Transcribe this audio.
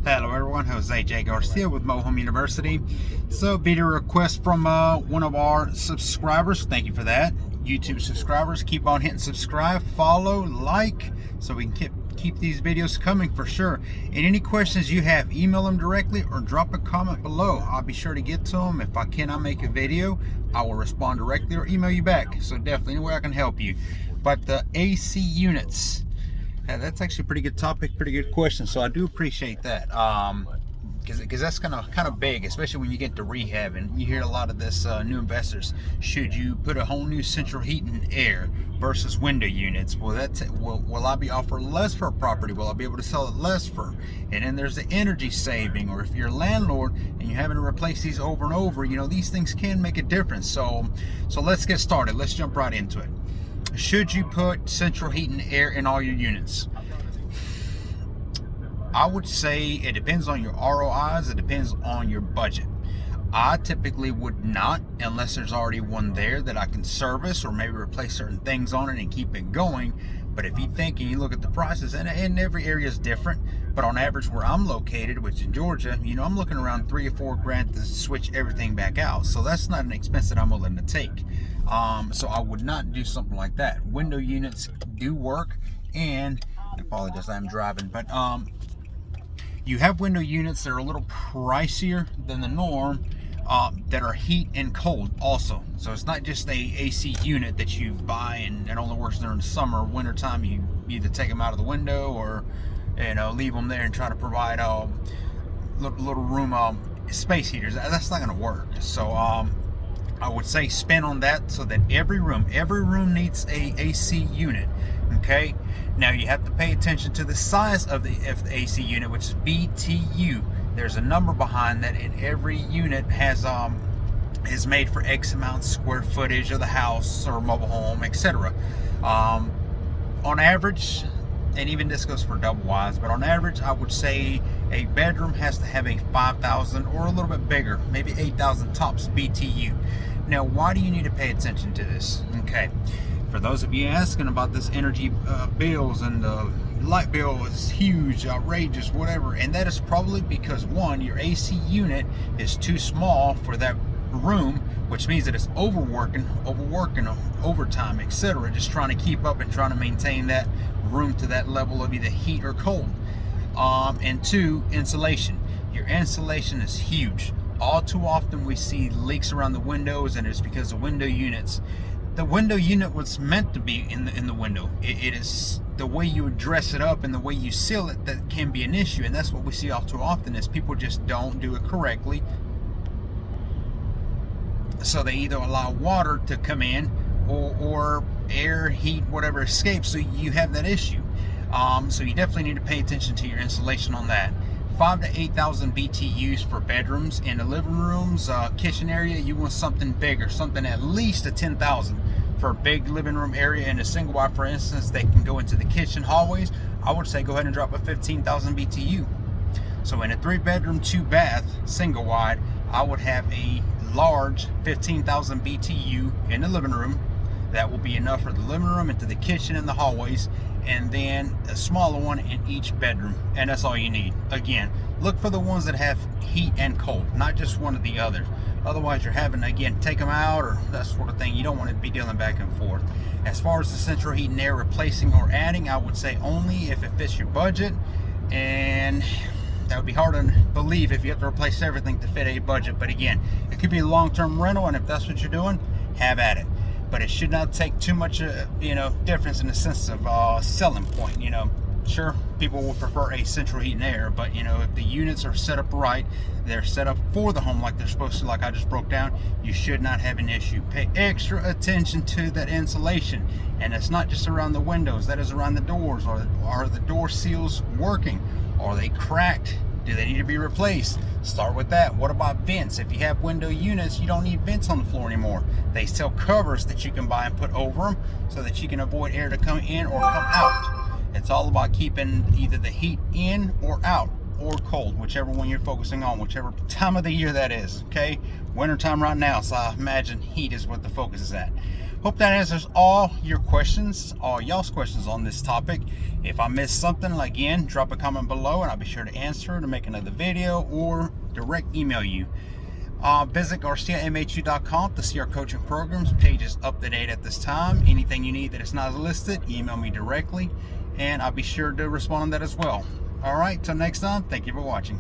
Hello everyone, Jose Garcia with Mo Home University. So video request from one of our subscribers. Thank you for that. YouTube subscribers, keep on hitting subscribe, follow, like, so we can keep these videos coming for sure. And any questions you have, email them directly or drop a comment below. I'll be sure to get to them. If I cannot make a video, I will respond directly or email you back. So definitely any way I can help you. But the AC units, that's actually a pretty good topic, pretty good question. So I do appreciate that, because that's kind of big, especially when you get to rehab and you hear a lot of this new investors. Should you put a whole new central heat and air versus window units? Will I be offered less for a property? Will I be able to sell it less for? And then there's the energy saving, or if you're a landlord and you're having to replace these over and over, these things can make a difference. So let's get started. Let's jump right into it. Should you put central heat and air in all your units? I would say it depends on your ROIs. It depends on your budget. I typically would not, unless there's already one there that I can service or maybe replace certain things on it and keep it going. But if you think and you look at the prices, and every area is different, but on average where I'm located, which is in Georgia, I'm looking around $3 or $4 grand to switch everything back out. So that's not an expense that I'm willing to take. So I would not do something like that. Window units do work, and I apologize, I'm driving, but you have window units that are a little pricier than the norm, that are heat and cold also. So it's not just a AC unit that you buy and it only works during the summer or winter time. You either take them out of the window or leave them there and try to provide little room space heaters. That's not going to work. So I would say spend on that, so that every room needs a AC unit. Okay, now you have to pay attention to the size of the AC unit, which is BTU. There's a number behind that, and every unit has is made for X amount square footage of the house or mobile home, etc. On average, and even this goes for double wides, but on average I would say a bedroom has to have a 5,000 or a little bit bigger, maybe 8,000 tops BTU. Now, why do you need to pay attention to this? Okay, for those of you asking about this energy bills, and the light bill is huge, outrageous, whatever, and that is probably because, one, your AC unit is too small for that room, which means that it's overworking, overtime, etc., just trying to keep up and trying to maintain that room to that level of either heat or cold. And two, insulation. Your insulation is huge. All too often we see leaks around the windows, and it's because of window units. The window unit was meant to be in the window. It is the way you dress it up and the way you seal it that can be an issue, and that's what we see all too often, is people just don't do it correctly. So they either allow water to come in or air, heat, whatever escapes, so you have that issue. So you definitely need to pay attention to your insulation on that. 5,000 to 8,000 BTUs for bedrooms. In the living rooms, kitchen area, you want something bigger, something at least a 10,000 for a big living room area. In a single wide, for instance, they can go into the kitchen hallways. I would say go ahead and drop a 15,000 BTU. So in a 3-bedroom, 2-bath, single wide, I would have a large 15,000 BTU in the living room. That will be enough for the living room, into the kitchen and the hallways, and then a smaller one in each bedroom, and that's all you need. Again, look for the ones that have heat and cold, not just one or the other. Otherwise you're having to, again, take them out or that sort of thing. You don't want to be dealing back and forth. As far as the central heat and air replacing or adding, I would say only if it fits your budget, and that would be hard to believe if you have to replace everything to fit a budget. But again, it could be a long-term rental, and if that's what you're doing, have at it. But it should not take too much, difference in the sense of selling point. Sure, people will prefer a central heat and air, but if the units are set up right, they're set up for the home like they're supposed to, like I just broke down, you should not have an issue. Pay extra attention to that insulation, and it's not just around the windows. That is around the doors. Are the door seals working? Are they cracked? Do they need to be replaced? Start with that. What about vents? If you have window units, you don't need vents on the floor anymore. They sell covers that you can buy and put over them so that you can avoid air to come in or come out. It's all about keeping either the heat in or out, or cold, whichever one you're focusing on, whichever time of the year that is. Okay, wintertime right now, so I imagine heat is what the focus is at. Hope that answers all your questions, all y'all's questions on this topic. If I missed something, again, drop a comment below and I'll be sure to answer it or make another video or direct email you. Visit GarciaMHU.com to see our coaching programs. Page is up to date at this time. Anything you need that is not listed, email me directly and I'll be sure to respond on that as well. All right, till next time, thank you for watching.